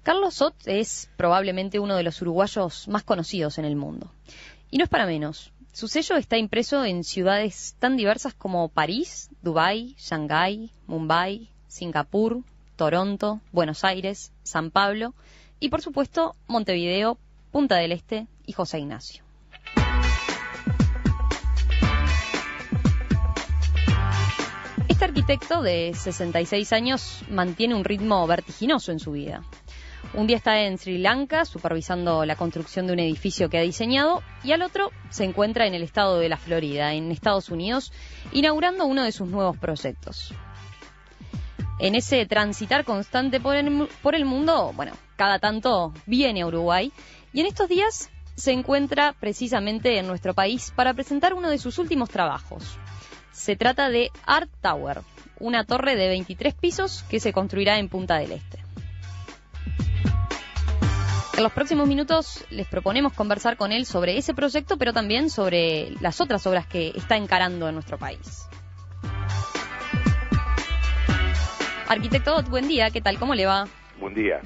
Carlos Sot es probablemente uno de los uruguayos más conocidos en el mundo. Y no es para menos. Su sello está impreso en ciudades tan diversas como París, Dubái, Shanghái, Mumbai, Singapur, Toronto, Buenos Aires, San Pablo y, por supuesto, Montevideo, Punta del Este y José Ignacio. Este arquitecto de 66 años mantiene un ritmo vertiginoso en su vida. Un día está en Sri Lanka supervisando la construcción de un edificio que ha diseñado y al otro se encuentra en el estado de la Florida, en Estados Unidos, inaugurando uno de sus nuevos proyectos. En ese transitar constante por el mundo, cada tanto viene a Uruguay y en estos días se encuentra precisamente en nuestro país para presentar uno de sus últimos trabajos. Se trata de Art Tower, una torre de 23 pisos que se construirá en Punta del Este. En los próximos minutos les proponemos conversar con él sobre ese proyecto, pero también sobre las otras obras que está encarando en nuestro país. Arquitecto Ott, buen día, ¿qué tal? ¿Cómo le va? Buen día.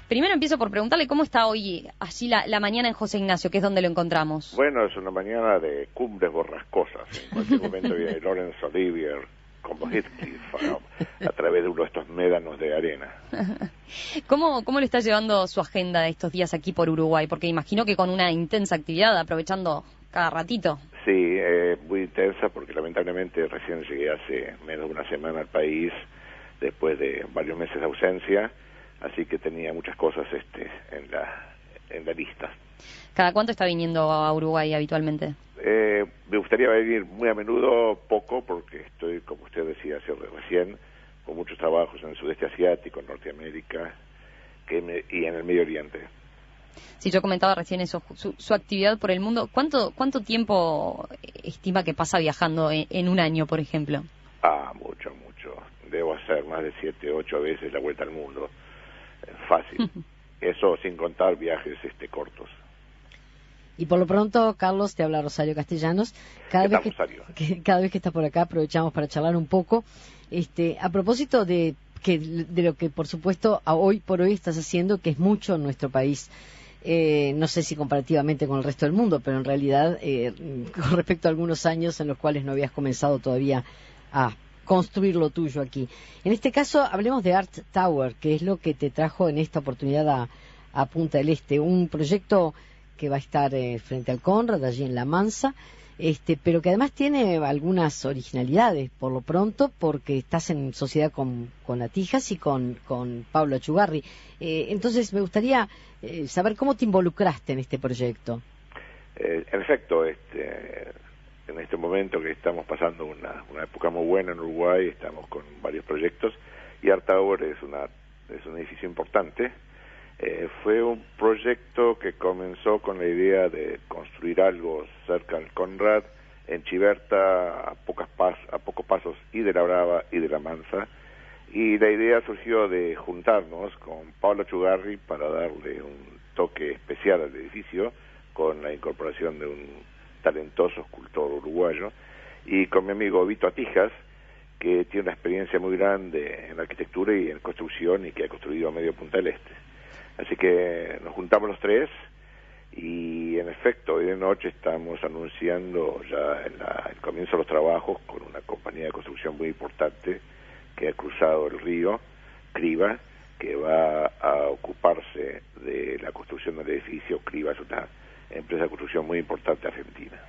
Primero empiezo por preguntarle cómo está hoy, allí la mañana en José Ignacio, que es donde lo encontramos. Bueno, es una mañana de cumbres borrascosas. En cualquier momento viene Laurence Olivier como Heathcliff a través de uno de estos médanos de arena. ¿Cómo le está llevando su agenda de estos días aquí por Uruguay? Porque imagino que con una intensa actividad, aprovechando cada ratito. Sí, muy intensa porque lamentablemente recién llegué hace menos de una semana al país después de varios meses de ausencia, así que tenía muchas cosas en la lista. ¿Cada cuánto está viniendo a Uruguay habitualmente? Me gustaría venir muy a menudo, poco, porque estoy, como usted decía recién, con muchos trabajos en el sudeste asiático, en Norteamérica y en el Medio Oriente. Sí, yo comentaba recién eso, su actividad por el mundo. ¿Cuánto tiempo estima que pasa viajando en un año, por ejemplo? Mucho. Debo hacer más de 7, 8 veces la vuelta al mundo. Fácil. Eso sin contar viajes cortos. Y por lo pronto, Carlos, te habla Rosario Castellanos. Cada vez que estás por acá aprovechamos para charlar un poco. A propósito de lo que, por supuesto, hoy por hoy estás haciendo, que es mucho en nuestro país. No sé si comparativamente con el resto del mundo, pero en realidad, con respecto a algunos años en los cuales no habías comenzado todavía a construir lo tuyo aquí. En este caso, hablemos de Art Tower, que es lo que te trajo en esta oportunidad a Punta del Este, un proyecto que va a estar frente al Conrad, allí en La Mansa, pero que además tiene algunas originalidades, por lo pronto, porque estás en sociedad con Atijas y con Pablo Achugarri. Entonces, me gustaría saber cómo te involucraste en este proyecto. En efecto, en este momento que estamos pasando una época muy buena en Uruguay, estamos con varios proyectos, y Art Tower es un edificio importante. Fue un proyecto que comenzó con la idea de construir algo cerca del Conrad, en Chiberta, a pocos pasos y de la Brava y de la Mansa, y la idea surgió de juntarnos con Pablo Achugarri para darle un toque especial al edificio, con la incorporación de un talentoso escultor uruguayo, y con mi amigo Vito Atijas, que tiene una experiencia muy grande en arquitectura y en construcción y que ha construido a medio Punta del Este. Así que nos juntamos los tres y en efecto hoy de noche estamos anunciando ya el comienzo de los trabajos con una compañía de construcción muy importante que ha cruzado el río, Criba, que va a ocuparse de la construcción del edificio. Criba es una empresa de construcción muy importante argentina.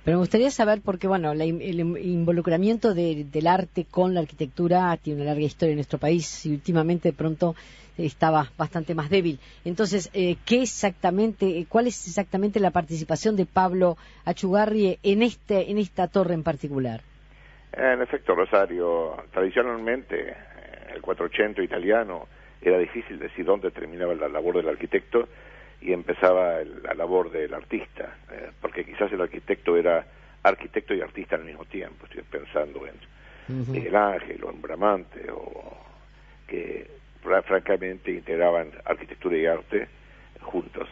Pero me gustaría saber, porque el involucramiento del arte con la arquitectura tiene una larga historia en nuestro país y últimamente de pronto estaba bastante más débil. Entonces, ¿cuál es exactamente la participación de Pablo Achugarri en esta torre en particular? En efecto, Rosario, tradicionalmente el 480 italiano era difícil decir dónde terminaba la labor del arquitecto y empezaba la labor del artista, porque quizás el arquitecto era arquitecto y artista al mismo tiempo. Estoy pensando en Miguel Ángel o en Bramante, o que francamente integraban arquitectura y arte juntos.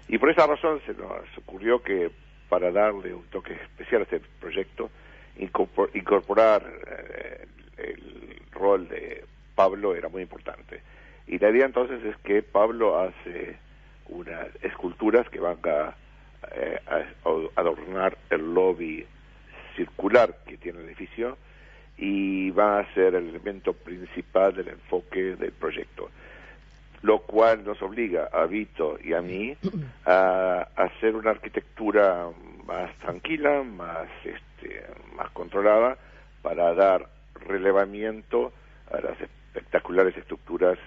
Y por esa razón se nos ocurrió que para darle un toque especial a este proyecto, incorporar el rol de Pablo era muy importante. Y la idea entonces es que Pablo hace unas esculturas que van a adornar el lobby circular que tiene el edificio y va a ser el elemento principal del enfoque del proyecto, lo cual nos obliga a Vito y a mí a hacer una arquitectura más tranquila, más controlada, para dar relevamiento a las espectaculares esculturas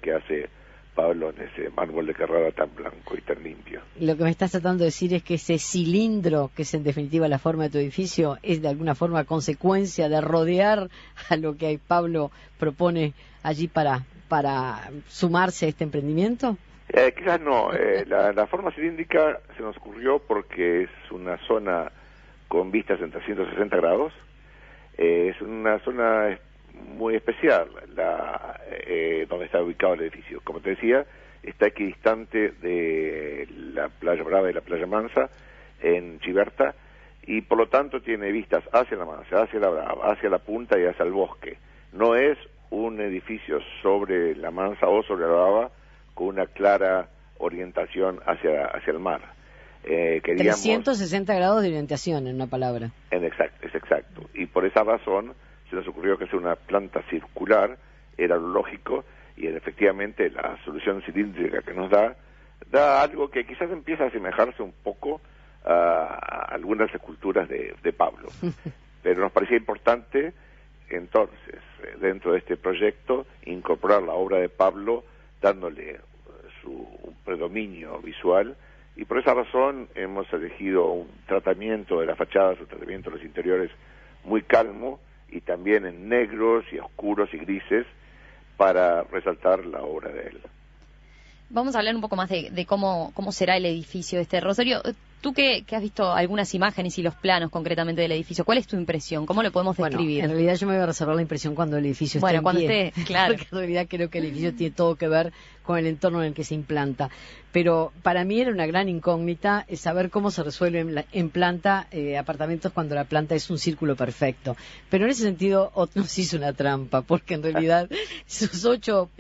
que hace Pablo en ese mármol de Carrara tan blanco y tan limpio. Lo que me estás tratando de decir es que ese cilindro, que es en definitiva la forma de tu edificio, es de alguna forma consecuencia de rodear a lo que Pablo propone allí para sumarse a este emprendimiento. Quizás no. La forma cilíndrica se nos ocurrió porque es una zona con vistas en 360 grados. Es una zona muy especial donde está ubicado el edificio. Como te decía, está equidistante de la Playa Brava y la Playa Mansa en Chiberta, y por lo tanto tiene vistas hacia la Mansa, hacia la Brava, hacia la punta y hacia el bosque. No es un edificio sobre la Mansa o sobre la Brava con una clara orientación hacia el mar. 360 grados de orientación, en una palabra. Es exacto. Y por esa razón se nos ocurrió que hacer una planta circular era lo lógico, y efectivamente la solución cilíndrica que nos da algo que quizás empieza a asemejarse un poco a algunas esculturas de Pablo. Pero nos parecía importante entonces, dentro de este proyecto, incorporar la obra de Pablo, dándole su predominio visual, y por esa razón hemos elegido un tratamiento de las fachadas, un tratamiento de los interiores muy calmo, y también en negros y oscuros y grises, para resaltar la obra de él. Vamos a hablar un poco más de cómo será el edificio Rosario. Tú que has visto algunas imágenes y los planos concretamente del edificio, ¿cuál es tu impresión? ¿Cómo lo podemos describir? En realidad yo me voy a reservar la impresión cuando el edificio esté en pie. Claro. Porque en realidad creo que el edificio tiene todo que ver con el entorno en el que se implanta. Pero para mí era una gran incógnita saber cómo se resuelven en planta apartamentos cuando la planta es un círculo perfecto. Pero en ese sentido nos hizo una trampa, porque en realidad sus 8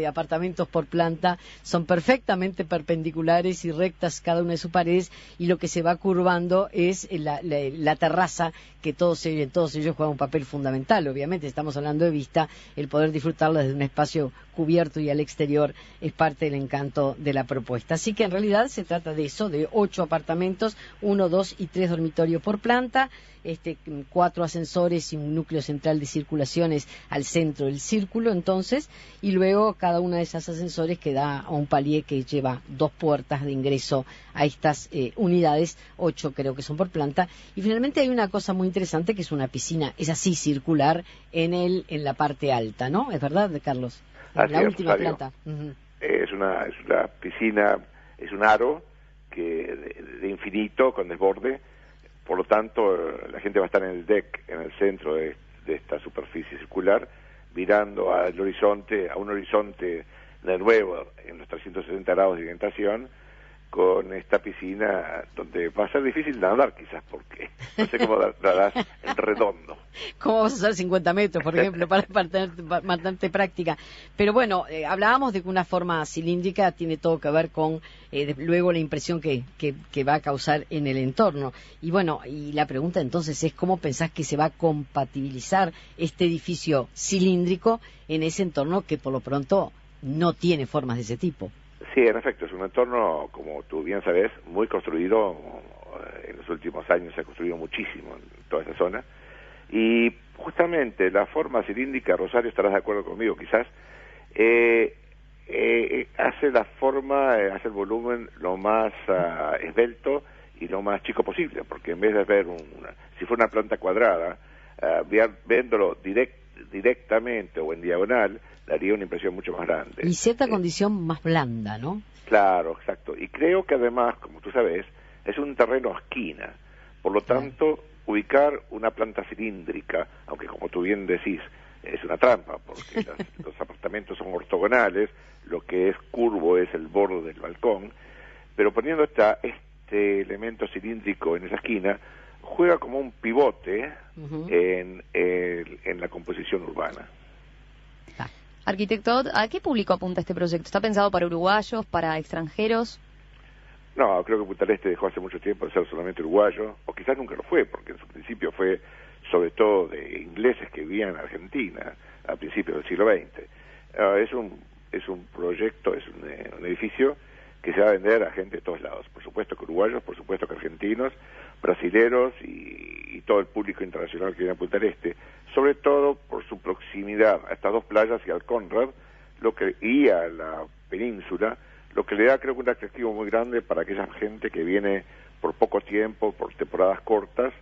apartamentos por planta son perfectamente perpendiculares y rectas cada una de sus paredes, y lo que se va curvando es la terraza, que todos ellos juegan un papel fundamental. Obviamente estamos hablando de vista, el poder disfrutarla desde un espacio cubierto y al exterior es parte del encanto de la propuesta. Así que en realidad se trata de eso, de 8 apartamentos, 1, 2 y 3 dormitorios por planta, 4 ascensores y un núcleo central de circulaciones al centro del círculo, entonces, y luego cada una de esas ascensores que da a un palier que lleva 2 puertas de ingreso a estas unidades, 8 creo que son por planta. Y finalmente hay una cosa muy interesante, que es una piscina, es así, circular en la parte alta, ¿no? ¿Es verdad, Carlos? En la última planta. Uh-huh. Es una piscina, es un aro de infinito, con desborde. Por lo tanto, la gente va a estar en el deck, en el centro de esta superficie circular, mirando al horizonte, a un horizonte de nuevo en los 360 grados de orientación, con esta piscina donde va a ser difícil nadar, quizás, porque no sé cómo nadarás en redondo. ¿Cómo vas a hacer 50 metros, por ejemplo, para mantenerte práctica? Pero bueno, hablábamos de que una forma cilíndrica tiene todo que ver con luego la impresión que va a causar en el entorno. Y bueno, y la pregunta entonces es, ¿cómo pensás que se va a compatibilizar este edificio cilíndrico en ese entorno que por lo pronto no tiene formas de ese tipo? Sí, en efecto, es un entorno, como tú bien sabes, muy construido. En los últimos años se ha construido muchísimo en toda esa zona. Y justamente la forma cilíndrica, Rosario, estarás de acuerdo conmigo quizás, hace la forma, hace el volumen lo más esbelto y lo más chico posible, porque en vez de ver si fuera una planta cuadrada, viéndolo directamente o en diagonal, daría una impresión mucho más grande. Y cierta condición más blanda, ¿no? Claro, exacto. Y creo que además, como tú sabes, es un terreno a esquina. Por lo tanto, ubicar una planta cilíndrica, aunque como tú bien decís, es una trampa, porque los apartamentos son ortogonales, lo que es curvo es el borde del balcón, pero poniendo este elemento cilíndrico en esa esquina, juega como un pivote en la composición urbana. Arquitecto, ¿a qué público apunta este proyecto? ¿Está pensado para uruguayos, para extranjeros? No, creo que Punta del Este dejó hace mucho tiempo de ser solamente uruguayo, o quizás nunca lo fue, porque en su principio fue sobre todo de ingleses que vivían en Argentina a principios del siglo XX. Es un proyecto, es un edificio que se va a vender a gente de todos lados. Por supuesto que uruguayos, por supuesto que argentinos, brasileros y todo el público internacional que viene a Punta del Este, sobre todo por su proximidad a estas dos playas y al Conrad, y a la península, lo que le da creo que un atractivo muy grande para aquella gente que viene por poco tiempo, por temporadas cortas,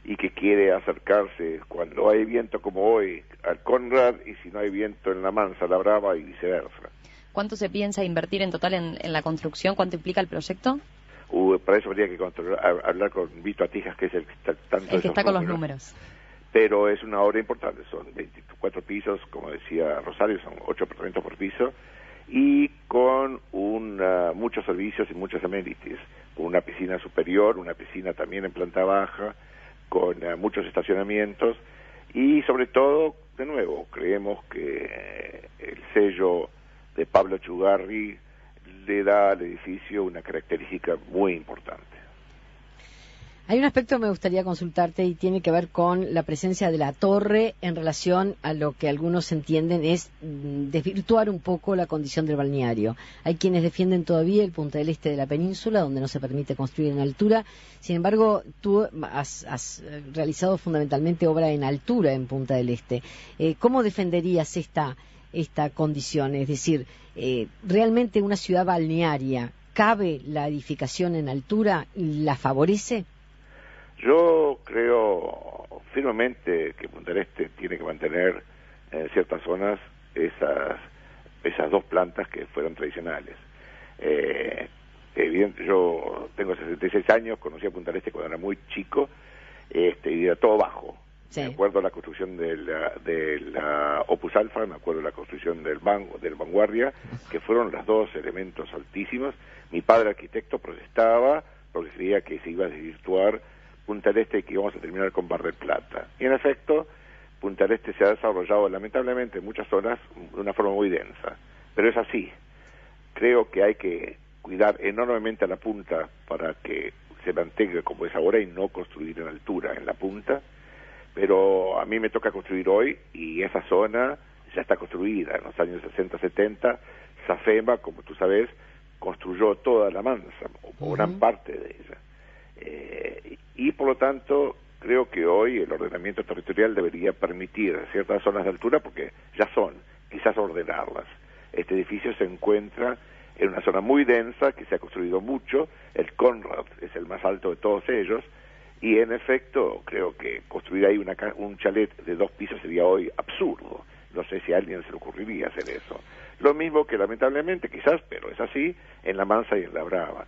y que quiere acercarse cuando hay viento como hoy al Conrad, y si no hay viento en La Mansa, La Brava, y viceversa. ¿Cuánto se piensa invertir en total en la construcción? ¿Cuánto implica el proyecto? Para eso habría que hablar con Vito Atijas, que es el que está tanto el que está con los números. Pero es una obra importante, son 24 pisos, como decía Rosario, son 8 apartamentos por piso, y con muchos servicios y muchos amenities, con una piscina superior, una piscina también en planta baja, con muchos estacionamientos, y sobre todo, de nuevo, creemos que el sello de Pablo Chugarri le da al edificio una característica muy importante. Hay un aspecto que me gustaría consultarte y tiene que ver con la presencia de la torre en relación a lo que algunos entienden es desvirtuar un poco la condición del balneario. Hay quienes defienden todavía el Punta del Este de la península, donde no se permite construir en altura. Sin embargo, tú has realizado fundamentalmente obra en altura en Punta del Este. ¿Cómo defenderías esta condición? Es decir, ¿realmente una ciudad balnearia cabe la edificación en altura y la favorece? Yo creo firmemente que Punta del Este tiene que mantener en ciertas zonas esas dos plantas que fueron tradicionales. Yo tengo 66 años, conocí a Punta del Este cuando era muy chico, y era todo bajo. Sí. Me acuerdo de la construcción de la Opus Alfa, me acuerdo de la construcción del Vanguardia, que fueron los dos elementos altísimos. Mi padre, arquitecto, protestaba porque creía que se iba a desvirtuar Punta del Este y que íbamos a terminar con Mar del Plata. Y en efecto, Punta del Este se ha desarrollado lamentablemente en muchas zonas de una forma muy densa. Pero es así. Creo que hay que cuidar enormemente a la punta para que se mantenga como es ahora y no construir en altura en la punta. Pero a mí me toca construir hoy y esa zona ya está construida. En los años 60-70, Safema, como tú sabes, construyó toda La Mansa, o gran parte de ella. Y por lo tanto, creo que hoy el ordenamiento territorial debería permitir ciertas zonas de altura, porque ya son, quizás ordenarlas. Este edificio se encuentra en una zona muy densa, que se ha construido mucho, el Conrad es el más alto de todos ellos, y en efecto creo que construir ahí un chalet de 2 pisos sería hoy absurdo. No sé si a alguien se le ocurriría hacer eso. Lo mismo que lamentablemente, quizás, pero es así, en La Mansa y en La Brava.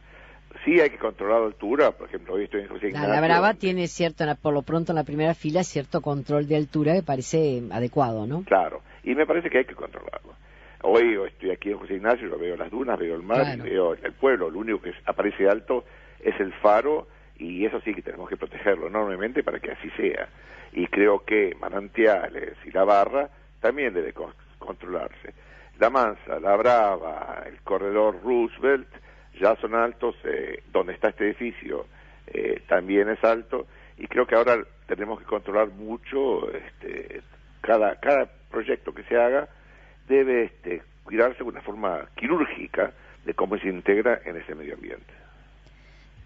Sí hay que controlar la altura, por ejemplo, hoy estoy en José Ignacio. La Brava tiene cierto, por lo pronto en la primera fila, cierto control de altura que parece adecuado, ¿no? Claro, y me parece que hay que controlarlo. Hoy estoy aquí en José Ignacio, yo veo las dunas, veo el mar, claro, y veo el pueblo. Lo único que aparece alto es el faro, y eso sí que tenemos que protegerlo enormemente para que así sea. Y creo que Manantiales y La Barra también debe controlarse. La Mansa, La Brava, el corredor Roosevelt ya son altos, donde está este edificio también es alto, y creo que ahora tenemos que controlar mucho cada proyecto que se haga debe cuidarse de una forma quirúrgica de cómo se integra en ese medio ambiente.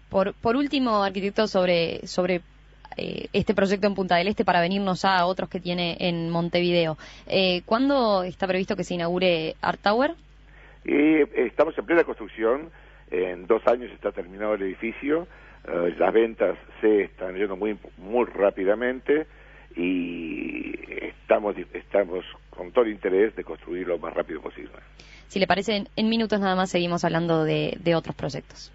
Por último, arquitecto, sobre este proyecto en Punta del Este, para venirnos a otros que tiene en Montevideo, ¿cuándo está previsto que se inaugure Art Tower? Estamos en plena construcción. En 2 años está terminado el edificio, las ventas se están yendo muy rápidamente y estamos con todo el interés de construirlo lo más rápido posible. Si le parece, en minutos nada más seguimos hablando de otros proyectos.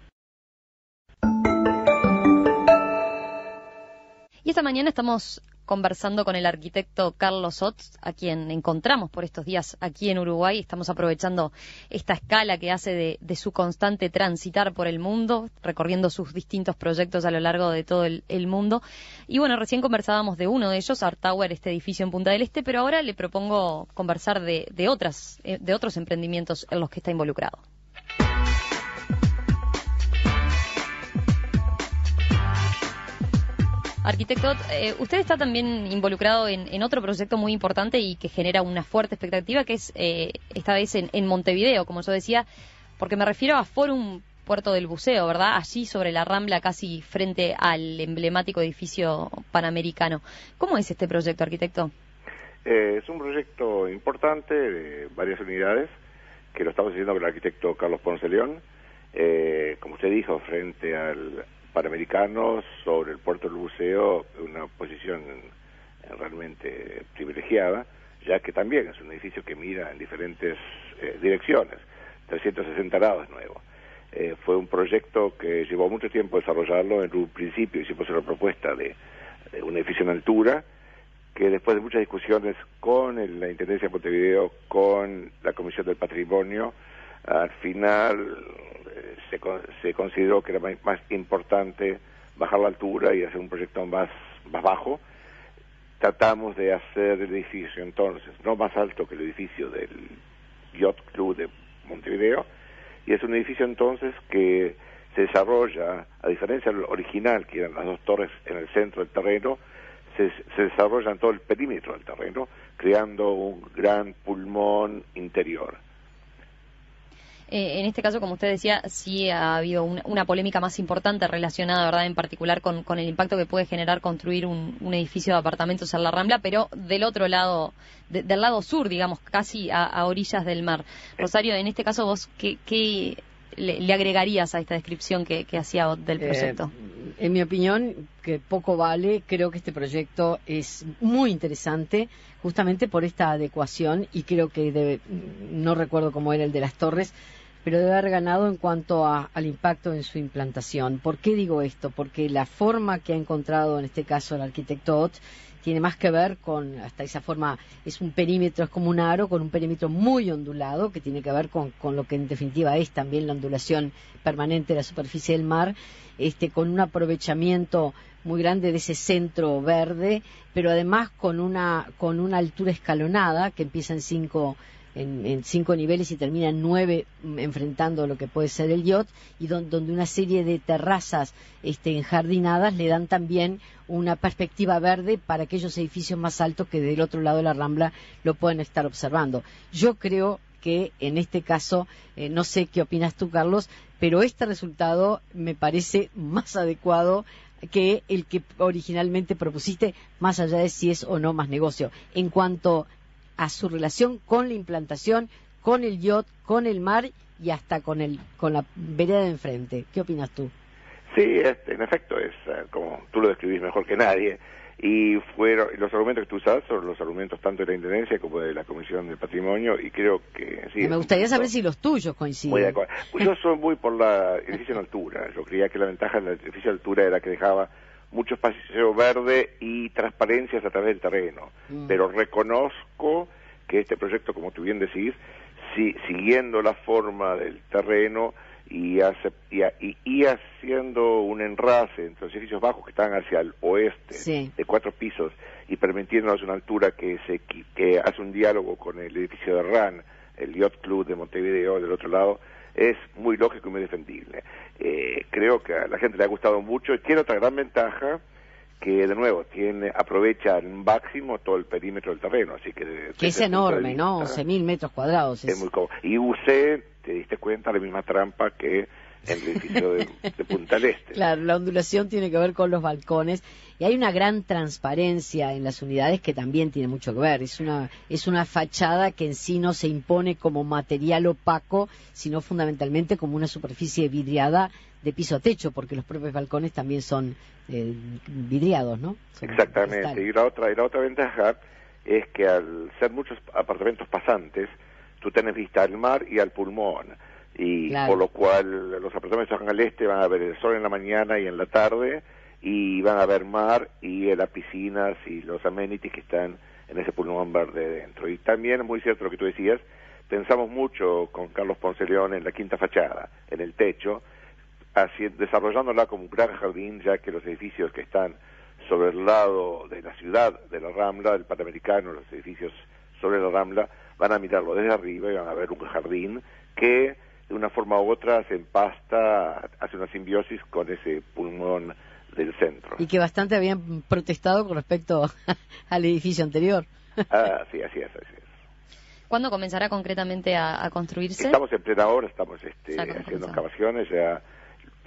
Y esta mañana estamos conversando con el arquitecto Carlos Ots, a quien encontramos por estos días aquí en Uruguay. Estamos aprovechando esta escala que hace de su constante transitar por el mundo, recorriendo sus distintos proyectos a lo largo de todo el mundo. Y bueno, recién conversábamos de uno de ellos, Art Tower, este edificio en Punta del Este, pero ahora le propongo conversar de otros emprendimientos en los que está involucrado. Arquitecto, usted está también involucrado en otro proyecto muy importante y que genera una fuerte expectativa, que es esta vez en Montevideo, como yo decía, porque me refiero a Forum Puerto del Buceo, ¿verdad? Allí sobre la Rambla, casi frente al emblemático edificio panamericano. ¿Cómo es este proyecto, arquitecto? Es un proyecto importante de varias unidades que lo estamos haciendo con el arquitecto Carlos Ponce León, como usted dijo, frente al Panamericanos, sobre el Puerto del Buceo, una posición realmente privilegiada, ya que también es un edificio que mira en diferentes direcciones, 360 grados nuevo. Fue un proyecto que llevó mucho tiempo desarrollarlo. En un principio hicimos una propuesta de un edificio en altura, que después de muchas discusiones con la Intendencia de Montevideo, con la Comisión del Patrimonio, al final se consideró que era más importante bajar la altura y hacer un proyecto más bajo. Tratamos de hacer el edificio entonces no más alto que el edificio del Yacht Club de Montevideo, y es un edificio entonces que se desarrolla, a diferencia del original, que eran las dos torres en el centro del terreno, se desarrolla en todo el perímetro del terreno, creando un gran pulmón interior. En este caso, como usted decía, sí ha habido una polémica más importante relacionada, ¿verdad?, en particular con el impacto que puede generar construir un edificio de apartamentos en la Rambla, pero del otro lado, del lado sur, digamos, casi a orillas del mar. Rosario, en este caso, ¿vos qué le agregarías a esta descripción que hacía del proyecto? En mi opinión, que poco vale, creo que este proyecto es muy interesante, justamente por esta adecuación, y creo que no recuerdo cómo era el de las torres, pero debe haber ganado en cuanto al impacto en su implantación. ¿Por qué digo esto? Porque la forma que ha encontrado en este caso el arquitecto Ott tiene más que ver con, hasta esa forma, es un perímetro, es como un aro con un perímetro muy ondulado, que tiene que ver con lo que en definitiva es también la ondulación permanente de la superficie del mar, con un aprovechamiento muy grande de ese centro verde, pero además con una altura escalonada que empieza en 5 niveles y termina en 9, enfrentando lo que puede ser el yacht, y donde una serie de terrazas enjardinadas le dan también una perspectiva verde para aquellos edificios más altos que del otro lado de la Rambla lo pueden estar observando. Yo creo que en este caso, no sé qué opinas tú, Carlos, pero este resultado me parece más adecuado que el que originalmente propusiste, más allá de si es o no más negocio, en cuanto a su relación con la implantación, con el yacht, con el mar y hasta con la vereda de enfrente. ¿Qué opinas tú? Sí, en efecto, es como tú lo describís mejor que nadie, y fueron los argumentos que tú usas son los argumentos tanto de la Intendencia como de la Comisión del Patrimonio, y creo que sí. Me gustaría saber si los tuyos coinciden. Pues yo soy muy por el edificio en altura. Yo creía que la ventaja del edificio en altura era que dejaba mucho espacio verde y transparencias a través del terreno. Pero reconozco que este proyecto, como tú bien decís, siguiendo la forma del terreno y haciendo un enlace entre los edificios bajos que están hacia el oeste, sí, de 4 pisos, y permitiéndonos una altura que hace un diálogo con el edificio de RAN, el Yacht Club de Montevideo, del otro lado, es muy lógico y muy defendible. Creo que a la gente le ha gustado mucho, y tiene otra gran ventaja, que de nuevo aprovecha al máximo todo el perímetro del terreno, así que es enorme, ¿no? 11.000 metros cuadrados. Es muy cómodo. Y usé, te diste cuenta, la misma trampa que en el edificio de Punta del Este. Claro, la ondulación tiene que ver con los balcones, y hay una gran transparencia en las unidades que también tiene mucho que ver. Es una fachada que en sí no se impone como material opaco, sino fundamentalmente como una superficie vidriada de piso a techo, porque los propios balcones también son vidriados, ¿no? Son exactamente. cristal. Y la otra ventaja es que al ser muchos apartamentos pasantes, tú tenés vista al mar y al pulmón, y claro, por lo cual los apartamentos que están al este van a ver el sol en la mañana y en la tarde, y van a ver mar y las piscinas y los amenities que están en ese pulmón verde dentro. Y también es muy cierto lo que tú decías, pensamos mucho con Carlos Ponce León en la quinta fachada, en el techo, desarrollándola como un gran jardín, ya que los edificios que están sobre el lado de la ciudad, de la Rambla, del Panamericano, los edificios sobre la Rambla, van a mirarlo desde arriba y van a ver un jardín que de una forma u otra se empasta, hace una simbiosis con ese pulmón del centro. Y que bastante habían protestado con respecto al edificio anterior. Sí, así es. ¿Cuándo comenzará concretamente a construirse? Estamos en plena obra, estamos haciendo excavaciones, ya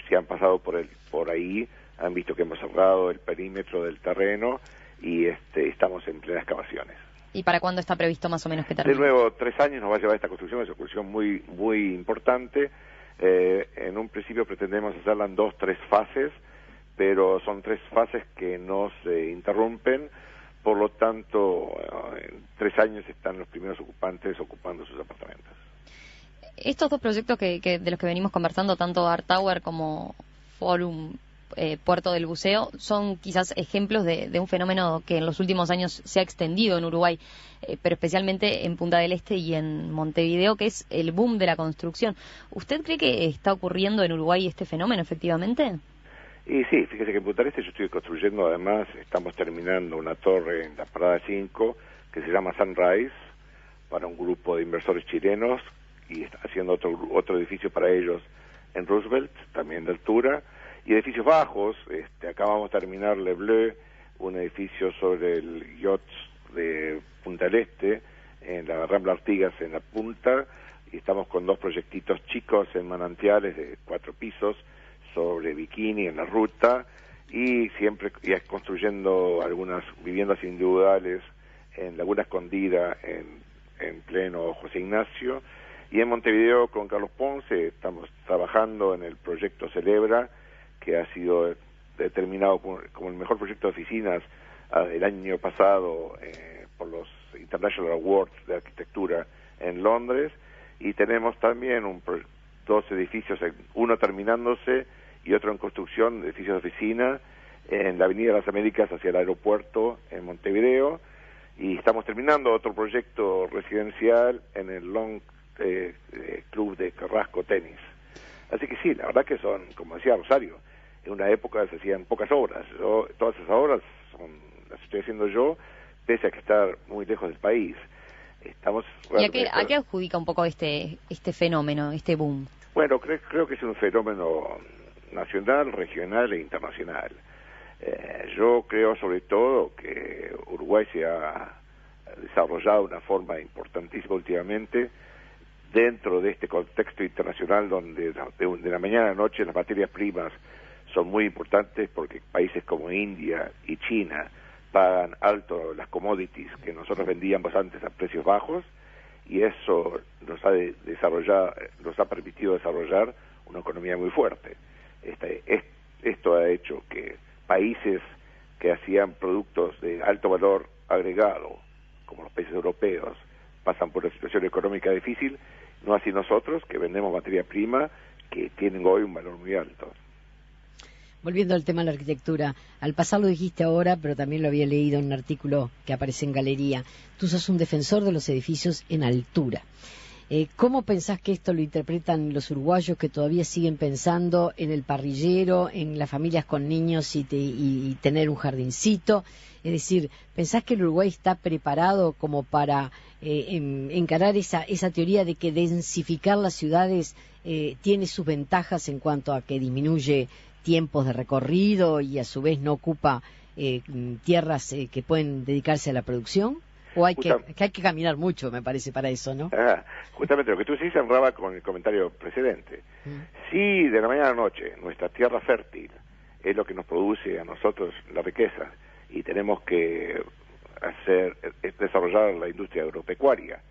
se han pasado por ahí, han visto que hemos cerrado el perímetro del terreno y estamos en plenas excavaciones. ¿Y para cuándo está previsto más o menos que termine? De nuevo, 3 años nos va a llevar esta construcción, es una construcción muy, muy importante. En un principio pretendemos hacerla en 2-3 fases, pero son 3 fases que no se interrumpen, por lo tanto, en 3 años están los primeros ocupantes ocupando sus apartamentos. Estos 2 proyectos de los que venimos conversando, tanto Art Tower como Forum Puerto del Buceo, son quizás ejemplos de un fenómeno que en los últimos años se ha extendido en Uruguay, pero especialmente en Punta del Este y en Montevideo, que es el boom de la construcción. ¿Usted cree que está ocurriendo en Uruguay este fenómeno, efectivamente? Y sí, fíjese que en Punta del Este yo estoy construyendo, además, estamos terminando una torre en la Parada 5, que se llama Sunrise, para un grupo de inversores chilenos, y está haciendo otro edificio para ellos en Roosevelt, también de altura, y edificios bajos. Acabamos de terminar Le Bleu, un edificio sobre el yacht de Punta del Este, en la Rambla Artigas en la punta, y estamos con 2 proyectitos chicos en Manantiales de 4 pisos sobre Bikini en la ruta, y siempre construyendo algunas viviendas individuales en Laguna Escondida en pleno José Ignacio, y en Montevideo con Carlos Ponce estamos trabajando en el proyecto Celebra, que ha sido determinado como el mejor proyecto de oficinas el año pasado por los International Awards de Arquitectura en Londres, y tenemos también 2 edificios, uno terminándose y otro en construcción, edificios de oficina, en la Avenida de las Américas hacia el aeropuerto en Montevideo, y estamos terminando otro proyecto residencial en el Long Club de Carrasco Tenis. Así que sí, la verdad que son, como decía Rosario, en una época se hacían pocas obras. Todas esas obras las estoy haciendo yo, pese a que estar muy lejos del país. ¿Y a qué adjudica un poco este fenómeno, este boom? Bueno, creo que es un fenómeno nacional, regional e internacional. Yo creo sobre todo que Uruguay se ha desarrollado de una forma importantísima últimamente dentro de este contexto internacional donde de la mañana a la noche las materias primas son muy importantes, porque países como India y China pagan alto las commodities que nosotros vendíamos antes a precios bajos, y eso nos ha permitido desarrollar una economía muy fuerte. Esto ha hecho que países que hacían productos de alto valor agregado, como los países europeos, pasan por una situación económica difícil, no así nosotros, que vendemos materia prima que tienen hoy un valor muy alto. Volviendo al tema de la arquitectura, al pasar lo dijiste ahora, pero también lo había leído en un artículo que aparece en Galería. Tú sos un defensor de los edificios en altura. ¿Cómo pensás que esto lo interpretan los uruguayos que todavía siguen pensando en el parrillero, en las familias con niños y tener un jardincito? Es decir, ¿pensás que el Uruguay está preparado como para encarar esa teoría de que densificar las ciudades tiene sus ventajas en cuanto a que disminuye tiempos de recorrido y a su vez no ocupa tierras que pueden dedicarse a la producción? ¿O hay que caminar mucho, me parece, para eso, no? Justamente lo que tú sí se enraba con el comentario precedente. Si de la mañana a la noche nuestra tierra fértil es lo que nos produce a nosotros la riqueza, y tenemos que desarrollar la industria agropecuaria,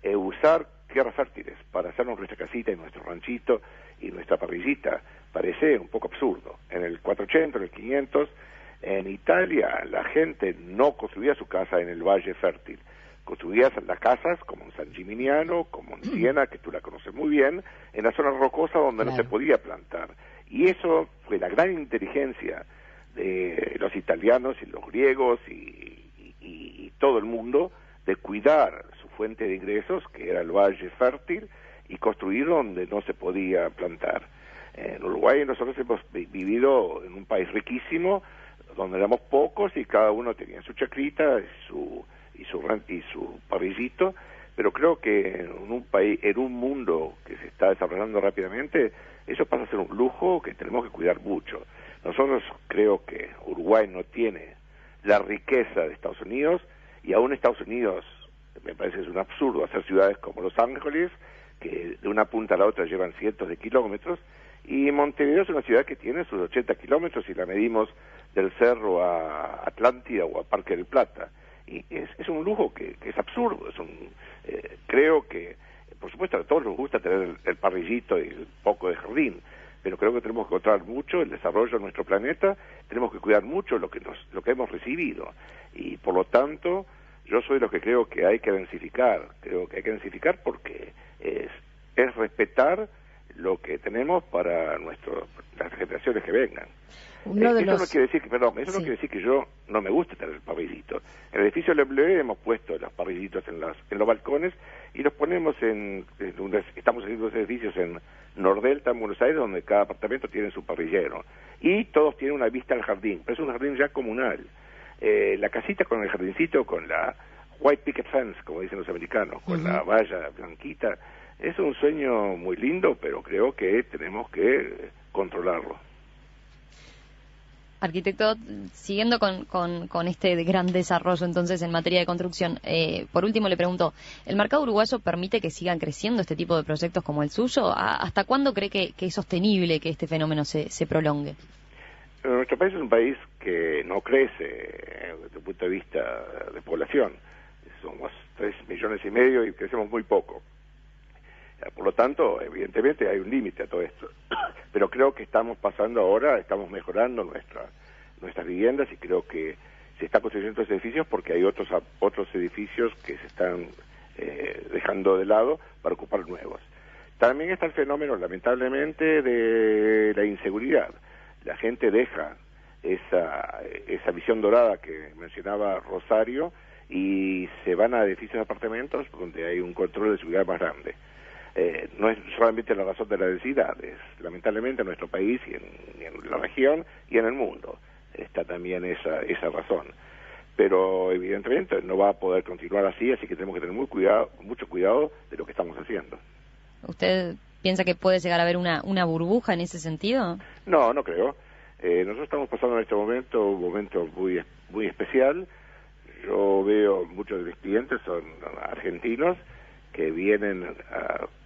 usar tierras fértiles para hacernos nuestra casita y nuestro ranchito y nuestra parrillita, parece un poco absurdo. En el 480, en el 500, en Italia la gente no construía su casa en el Valle Fértil, construía las casas como en San Gimignano, como en Siena, que tú la conoces muy bien, en la zona rocosa donde no se podía plantar. Y eso fue la gran inteligencia de los italianos y los griegos y todo el mundo de cuidar su fuente de ingresos, que era el valle fértil, y construir donde no se podía plantar. En Uruguay nosotros hemos vivido en un país riquísimo, donde éramos pocos y cada uno tenía su chacrita y su parrillito, pero creo que en un mundo que se está desarrollando rápidamente, eso pasa a ser un lujo que tenemos que cuidar mucho. Nosotros creo que Uruguay no tiene la riqueza de Estados Unidos, y aún Estados Unidos me parece que es un absurdo hacer ciudades como Los Ángeles, que de una punta a la otra llevan cientos de kilómetros, y Montevideo es una ciudad que tiene sus 80 kilómetros si la medimos del Cerro a Atlántida o a Parque del Plata, y es un lujo que es absurdo. Creo que, por supuesto, a todos nos gusta tener el parrillito y el poco de jardín, pero creo que tenemos que controlar mucho el desarrollo de nuestro planeta, tenemos que cuidar mucho lo que hemos recibido, y por lo tanto yo soy de los que creo que hay que densificar porque es respetar lo que tenemos para las generaciones que vengan. Eso no quiere decir que yo no me guste tener el parrillito. En el edificio Lemblé hemos puesto los parrillitos en los balcones y los ponemos estamos haciendo dos edificios en Nordelta, en Buenos Aires, donde cada apartamento tiene su parrillero. Y todos tienen una vista al jardín, pero es un jardín ya comunal. La casita con el jardincito, con la white picket fence, como dicen los americanos, con la valla blanquita, es un sueño muy lindo, pero creo que tenemos que controlarlo. Arquitecto, siguiendo con este gran desarrollo entonces en materia de construcción, por último le pregunto, ¿el mercado uruguayo permite que sigan creciendo este tipo de proyectos como el suyo? ¿Hasta cuándo cree que es sostenible que este fenómeno se prolongue? Nuestro país es un país que no crece desde el punto de vista de población. Somos 3,5 millones y crecemos muy poco. Por lo tanto, evidentemente hay un límite a todo esto. Pero creo que estamos mejorando nuestras viviendas, y creo que se está construyendo estos edificios porque hay otros edificios que se están dejando de lado para ocupar nuevos. También está el fenómeno, lamentablemente, de la inseguridad. La gente deja esa visión dorada que mencionaba Rosario y se van a edificios de apartamentos donde hay un control de seguridad más grande. No es solamente la razón de la densidad, es lamentablemente en nuestro país y en la región y en el mundo está también esa razón. Pero evidentemente no va a poder continuar así que tenemos que tener mucho cuidado de lo que estamos haciendo. ¿Usted piensa que puede llegar a haber una burbuja en ese sentido? No creo. Nosotros estamos pasando en este momento un momento muy, muy especial. Yo veo muchos de mis clientes son argentinos que vienen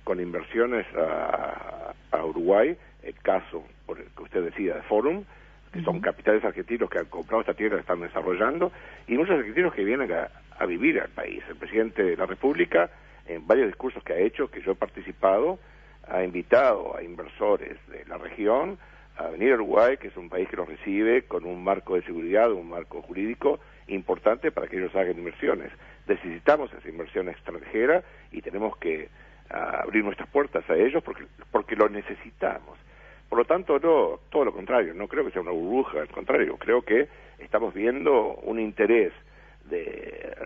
con inversiones a Uruguay, el caso por el que usted decía de Forum, que son capitales argentinos que han comprado esta tierra y están desarrollando, y muchos argentinos que vienen a vivir al país. El presidente de la República, en varios discursos que ha hecho, que yo he participado, ha invitado a inversores de la región a venir a Uruguay, que es un país que los recibe con un marco de seguridad, un marco jurídico importante para que ellos hagan inversiones. Necesitamos esa inversión extranjera y tenemos que abrir nuestras puertas a ellos porque lo necesitamos. Por lo tanto, no, todo lo contrario, no creo que sea una burbuja, al contrario, creo que estamos viendo un interés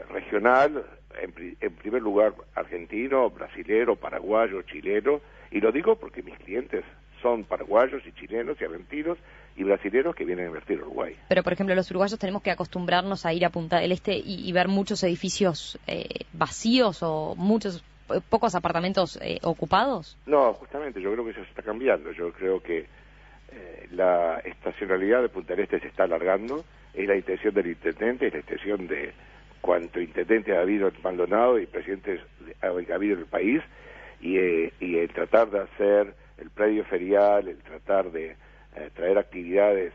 regional, en primer lugar argentino, brasilero, paraguayo, chileno, y lo digo porque mis clientes son paraguayos y chilenos y argentinos y brasileños que vienen a invertir en Uruguay. Pero, por ejemplo, los uruguayos tenemos que acostumbrarnos a ir a Punta del Este y ver muchos edificios vacíos o pocos apartamentos ocupados. No, justamente, yo creo que eso se está cambiando. Yo creo que la estacionalidad de Punta del Este se está alargando. Es la intención del intendente, es la intención de cuánto intendente ha habido en Maldonado y presidentes ha habido en el país, y el tratar de hacer el predio ferial, el tratar de traer actividades,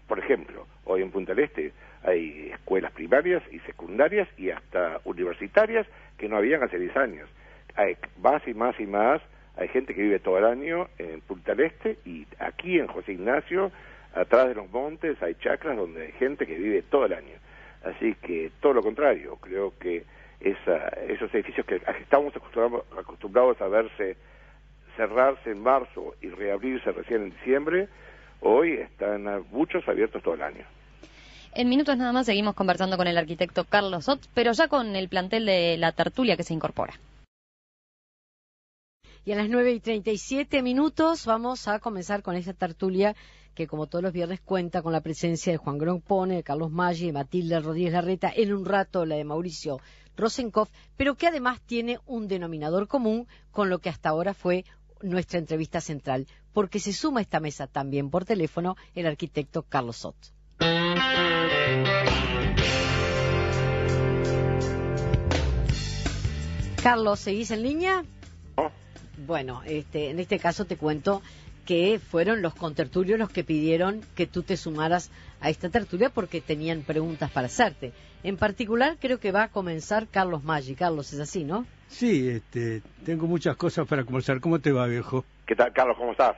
por ejemplo, hoy en Punta del Este hay escuelas primarias y secundarias y hasta universitarias que no habían hace 10 años. Hay más y más y más, hay gente que vive todo el año en Punta del Este, y aquí en José Ignacio, atrás de los montes, hay chacras donde hay gente que vive todo el año. Así que todo lo contrario, creo que esos edificios que estamos acostumbrados a verse cerrarse en marzo y reabrirse recién en diciembre, Hoy están muchos abiertos todo el año. En minutos nada más seguimos conversando con el arquitecto Carlos Sot, pero ya con el plantel de la tertulia que se incorpora. Y a las 9:37 vamos a comenzar con esta tertulia que, como todos los viernes, cuenta con la presencia de Juan Grompone, de Carlos Maggi, de Matilde Rodríguez Larreta, en un rato la de Mauricio Rosenkopf, pero que además tiene un denominador común con lo que hasta ahora fue nuestra entrevista central, porque se suma a esta mesa también por teléfono el arquitecto Carlos Sot. Carlos, ¿seguís en línea? ¿No? Bueno, en este caso te cuento que fueron los contertulios los que pidieron que tú te sumaras a esta tertulia porque tenían preguntas para hacerte. En particular, creo que va a comenzar Carlos Maggi. Carlos, ¿es así, no? Sí, tengo muchas cosas para conversar. ¿Cómo te va, viejo? ¿Qué tal, Carlos? ¿Cómo estás?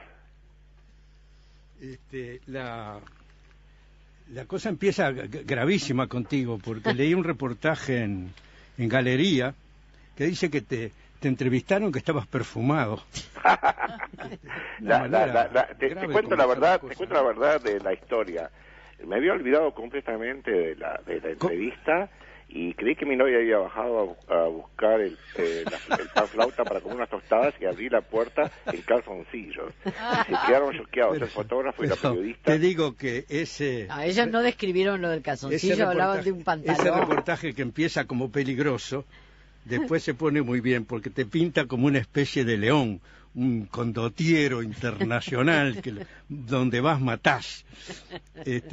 La cosa empieza gravísima contigo, porque leí un reportaje en Galería que dice que te entrevistaron que estabas perfumado. Te cuento la verdad de la historia. Me había olvidado completamente de la entrevista y creí que mi novia había bajado a buscar el pan flauta para comer unas tostadas y abrí la puerta en calzoncillos. Y se quedaron choqueados el fotógrafo y la periodista. Te digo que ellos no describieron lo del calzoncillo, hablaban de un pantalón. Ese reportaje que empieza como peligroso, después se pone muy bien, porque te pinta como una especie de león, un condottiero internacional, donde vas matás.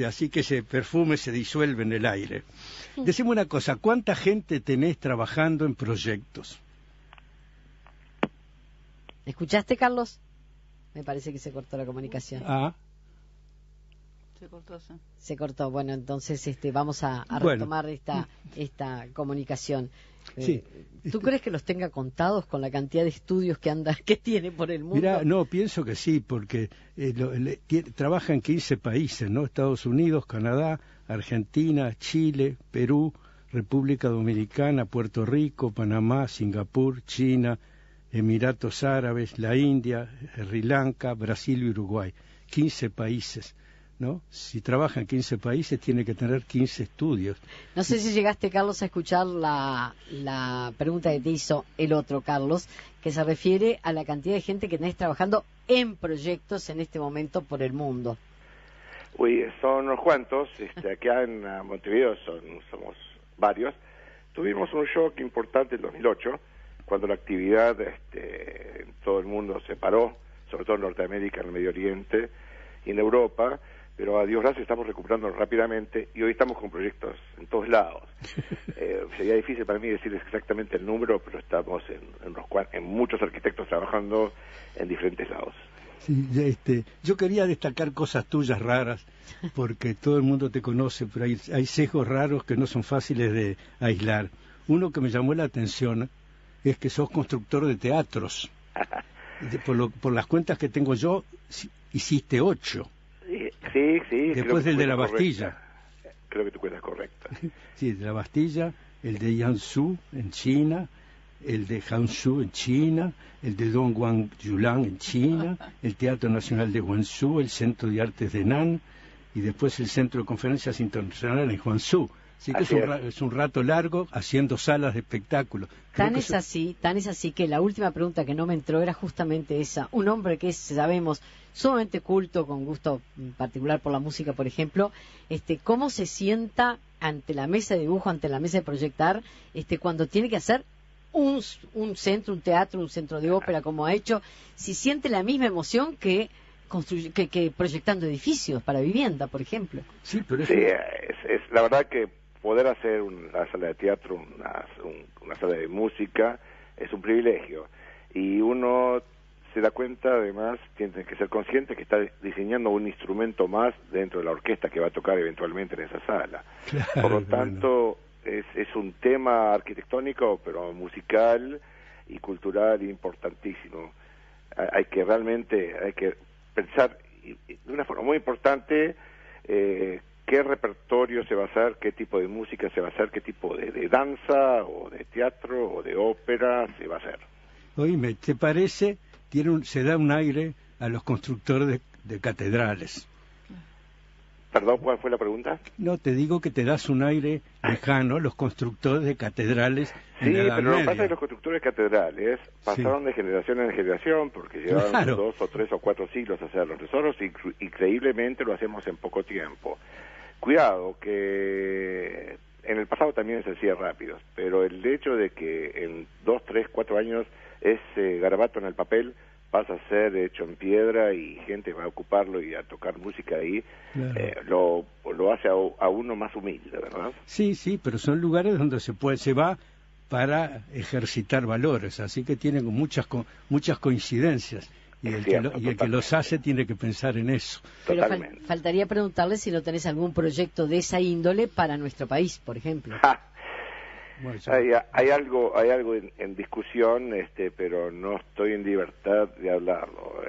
Así que ese perfume se disuelve en el aire. Decime una cosa, ¿cuánta gente tenés trabajando en proyectos? ¿Escuchaste, Carlos? Me parece que se cortó la comunicación. Se cortó, sí. Se cortó. Bueno, entonces vamos a retomar esta comunicación. Sí. ¿Tú crees que los tenga contados con la cantidad de estudios que tiene por el mundo? Mirá, no, pienso que sí, porque trabaja en 15 países, ¿no? Estados Unidos, Canadá, Argentina, Chile, Perú, República Dominicana, Puerto Rico, Panamá, Singapur, China, Emiratos Árabes, la India, Sri Lanka, Brasil y Uruguay. 15 países. ¿No? Si trabaja en 15 países tiene que tener 15 estudios. No sé si llegaste, Carlos, a escuchar la pregunta que te hizo el otro Carlos, que se refiere a la cantidad de gente que tenés trabajando en proyectos en este momento por el mundo. Uy, son unos cuantos. Acá en Montevideo somos varios. Tuvimos un shock importante en 2008, cuando la actividad en todo el mundo se paró, sobre todo en Norteamérica, en el Medio Oriente y en Europa. Pero a Dios gracias estamos recuperando rápidamente y hoy estamos con proyectos en todos lados. Sería difícil para mí decirles exactamente el número, pero estamos en muchos arquitectos trabajando en diferentes lados. Sí, yo quería destacar cosas tuyas raras, porque todo el mundo te conoce, pero hay sesgos raros que no son fáciles de aislar. Uno que me llamó la atención es que sos constructor de teatros. Por las cuentas que tengo yo, hiciste 8. Sí. Después del de la Bastilla. Creo que tu cuenta es correcta. Sí, de la Bastilla, el de Jiangsu en China, el de Hangzhou en China, el de Dongguan Yulan en China, el Teatro Nacional de Guangzhou, el Centro de Artes de Nan y después el Centro de Conferencias Internacionales en Guangzhou. Así que es un rato largo haciendo salas de espectáculo. Tan es así que la última pregunta que no me entró era justamente esa. Un hombre que es, sabemos, sumamente culto, con gusto particular por la música, por ejemplo, ¿cómo se sienta ante la mesa de dibujo, ante la mesa de proyectar, cuando tiene que hacer un centro, un teatro, un centro de ópera, como ha hecho? Si siente la misma emoción que proyectando edificios para vivienda, por ejemplo. Sí, pero es la verdad que poder hacer una sala de teatro, una sala de música, es un privilegio. Y uno se da cuenta, además, tiene que ser consciente que está diseñando un instrumento más dentro de la orquesta que va a tocar eventualmente en esa sala. Claro, por lo tanto, es un tema arquitectónico, pero musical y cultural importantísimo. Hay que pensar de una forma muy importante qué repertorio se va a hacer, qué tipo de música se va a hacer, qué tipo de danza o de teatro o de ópera se va a hacer. Oíme, ¿te parece? Se da un aire a los constructores de catedrales. Perdón, ¿cuál fue la pregunta? No, te digo que te das un aire lejano, los constructores de catedrales. Sí, pero lo que pasa es que los constructores de catedrales pasaron de generación en generación, porque llevaban 2 o 3 o 4 siglos a hacerlo. Nosotros increíblemente lo hacemos en poco tiempo. Cuidado, que en el pasado también se hacía rápido, pero el hecho de que en 2, 3, 4 años ese garabato en el papel pasa a ser hecho en piedra y gente va a ocuparlo y a tocar música ahí, claro. Lo hace a uno más humilde, ¿verdad? Sí, sí, pero son lugares donde se va para ejercitar valores, así que tienen muchas coincidencias. Y el que los hace tiene que pensar en eso. Pero faltaría preguntarle si no tenés algún proyecto de esa índole para nuestro país, por ejemplo. Bueno, hay algo en discusión, pero no estoy en libertad de hablarlo.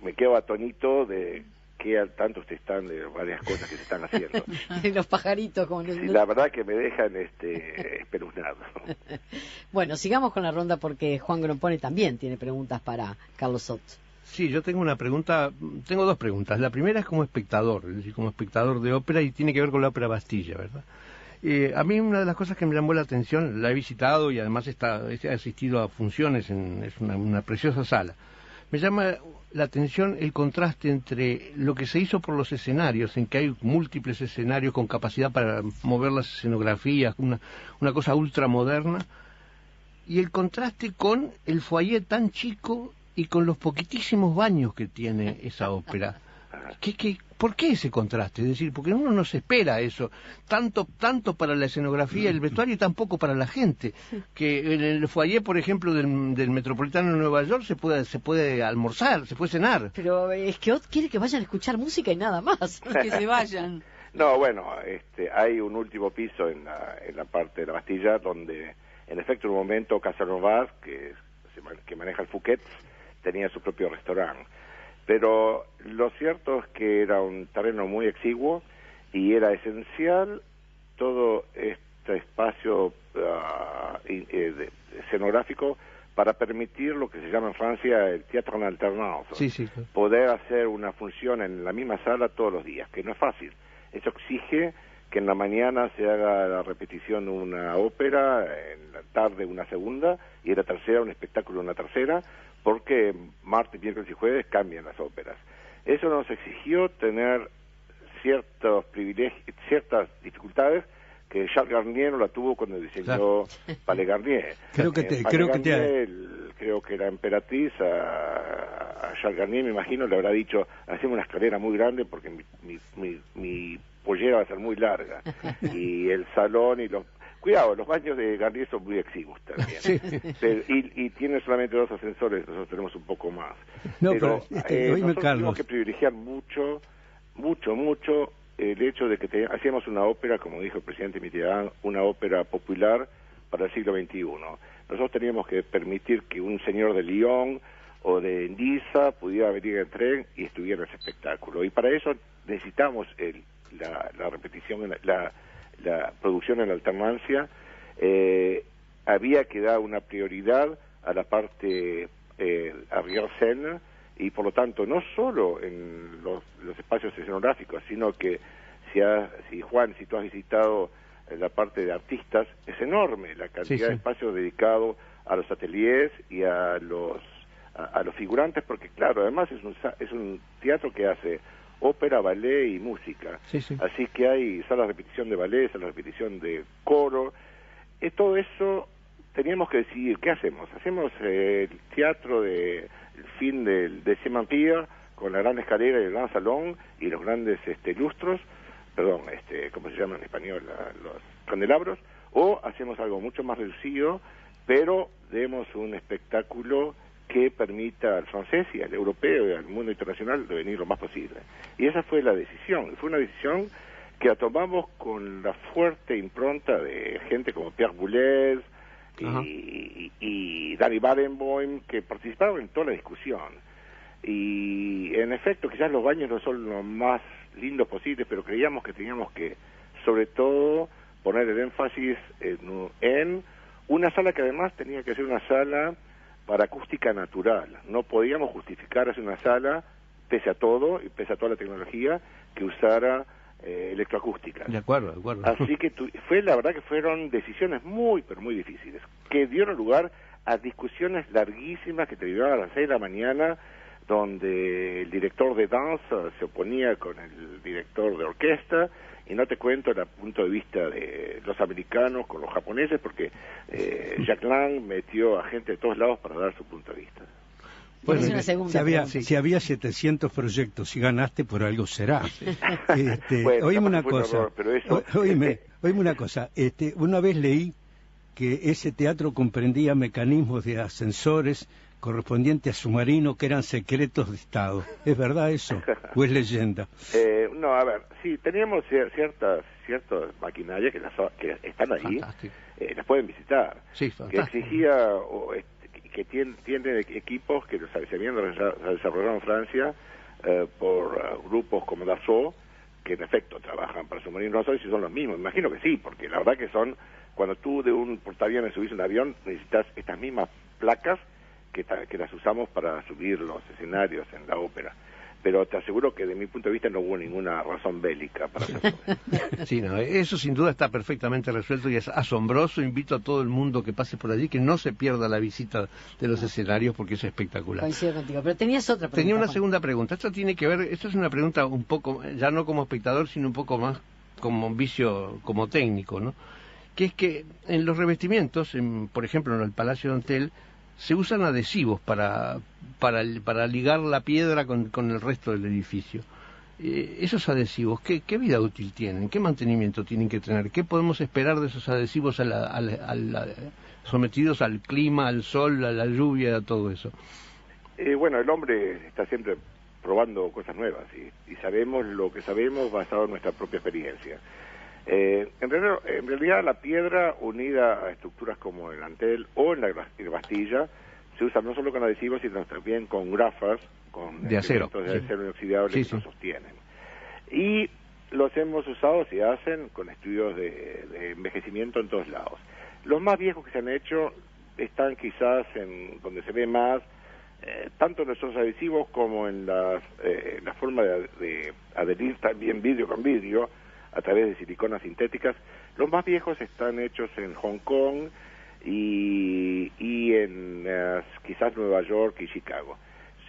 Me quedo atónito de qué al tanto están de varias cosas que se están haciendo. Los pajaritos, como la verdad que me dejan espeluznado. Bueno, sigamos con la ronda porque Juan Grompone también tiene preguntas para Carlos Sot. Sí, yo tengo tengo dos preguntas. La primera es como espectador, es decir, como espectador de ópera, y tiene que ver con la Ópera Bastilla, ¿verdad? A mí una de las cosas que me llamó la atención, la he visitado y además he asistido a funciones, es una preciosa sala. Me llama la atención el contraste entre lo que se hizo por los escenarios, en que hay múltiples escenarios con capacidad para mover las escenografías, una cosa ultramoderna, y el contraste con el foyer tan chico y con los poquitísimos baños que tiene esa ópera. ¿Por qué ese contraste? Es decir, porque uno no se espera eso, tanto para la escenografía, el vestuario, y tampoco para la gente. Que en el foyer, por ejemplo, del Metropolitano de Nueva York se puede almorzar, se puede cenar. Pero es que Ott quiere que vayan a escuchar música y nada más, que se vayan. No, bueno, hay un último piso en la parte de la Bastilla donde, en efecto, en un momento Casanovas, que maneja el Fouquet, tenía su propio restaurante. Pero lo cierto es que era un terreno muy exiguo y era esencial todo este espacio escenográfico para permitir lo que se llama en Francia el théâtre en alternance. Sí. Poder hacer una función en la misma sala todos los días, que no es fácil. Eso exige que en la mañana se haga la repetición de una ópera, en la tarde una segunda, y en la tercera un espectáculo una tercera, porque martes, miércoles y jueves cambian las óperas. Eso nos exigió tener ciertos privilegios, ciertas dificultades que Charles Garnier no la tuvo cuando diseñó Palais Garnier. Creo que la emperatriz a Charles Garnier, me imagino, le habrá dicho, hacemos una escalera muy grande porque mi pollera va a ser muy larga. Y el salón y Cuidado, los baños de Garnier son muy exiguos también. Sí. Y tienen solamente 2 ascensores, nosotros tenemos un poco más. No, pero nosotros tenemos que privilegiar mucho el hecho de que hacíamos una ópera, como dijo el presidente Mitterrand, una ópera popular para el siglo XXI. Nosotros teníamos que permitir que un señor de Lyon o de Niza pudiera venir en tren y estuviera en ese espectáculo. Y para eso necesitamos la repetición, la producción en la alternancia. Había que dar una prioridad a la parte arrière-scène, y por lo tanto no solo en los espacios escenográficos, sino que si tú has visitado la parte de artistas, es enorme la cantidad de espacios dedicados a los ateliers y a los figurantes, porque claro, además es un teatro que hace ópera, ballet y música. Así que hay salas de repetición de ballet, salas de repetición de coro. Todo eso teníamos que decidir, ¿qué hacemos? ¿Hacemos el teatro el fin del Décimo Empire con la gran escalera y el gran salón y los grandes lustros, ¿cómo se llama en español? Los candelabros, o hacemos algo mucho más reducido, pero demos un espectáculo que permita al francés y al europeo y al mundo internacional devenir lo más posible. Y esa fue la decisión. Fue una decisión que la tomamos con la fuerte impronta de gente como Pierre Boulez y Danny Barenboim, que participaron en toda la discusión. Y en efecto, quizás los baños no son lo más lindos posibles, pero creíamos que teníamos que, sobre todo, poner el énfasis en una sala que además tenía que ser una sala para acústica natural. No podíamos justificar hacer una sala pese a todo y pese a toda la tecnología, que usara electroacústica. De acuerdo, de acuerdo. Así que la verdad que fueron decisiones muy, pero muy difíciles, que dieron lugar a discusiones larguísimas que terminaron a las 6 de la mañana, donde el director de danza se oponía con el director de orquesta, y no te cuento el punto de vista de los americanos con los japoneses, porque Jack Lang metió a gente de todos lados para dar su punto de vista. Bueno, si había 700 proyectos y ganaste, por algo será. Bueno, oíme una cosa. Error, pero eso... oíme una cosa. Una vez leí que ese teatro comprendía mecanismos de ascensores correspondientes a submarinos que eran secretos de Estado. ¿Es verdad eso? ¿O es leyenda? No, a ver, sí, teníamos ciertas maquinarias que están ahí, las pueden visitar, sí, que exigía... que tiene equipos que se habían desarrollado en Francia por grupos como Dassault, que en efecto trabajan para submarinos. No sé si son los mismos, me imagino que sí, porque la verdad que son, cuando tú de un portaaviones subís un avión, necesitas estas mismas placas que las usamos para subir los escenarios en la ópera. Pero te aseguro que de mi punto de vista no hubo ninguna razón bélica para hacerlo. Sí, no, eso sin duda está perfectamente resuelto y es asombroso. Invito a todo el mundo que pase por allí que no se pierda la visita de los escenarios porque es espectacular. Coincido contigo, pero tenías otra pregunta. Tenía una segunda pregunta. Esto tiene que ver, esto es una pregunta un poco, ya no como espectador, sino un poco más como vicio, como técnico, ¿no? Que es que en los revestimientos, por ejemplo en el Palacio de Antel, se usan adhesivos para ligar la piedra con el resto del edificio. Esos adhesivos, ¿qué vida útil tienen? ¿Qué mantenimiento tienen que tener? ¿Qué podemos esperar de esos adhesivos sometidos al clima, al sol, a la lluvia, a todo eso? Bueno, el hombre está siempre probando cosas nuevas y sabemos lo que sabemos basado en nuestra propia experiencia. En realidad la piedra unida a estructuras como el Antel o en la Bastilla se usa no solo con adhesivos sino también con grafas, con de acero, de acero inoxidable que sí. lo sostienen. Y los hemos usado, se hacen con estudios de envejecimiento en todos lados. Los más viejos que se han hecho están quizás en donde se ve más, tanto en nuestros adhesivos como en la forma de adherir también vidrio con vidrio, a través de siliconas sintéticas. Los más viejos están hechos en Hong Kong y en quizás Nueva York y Chicago.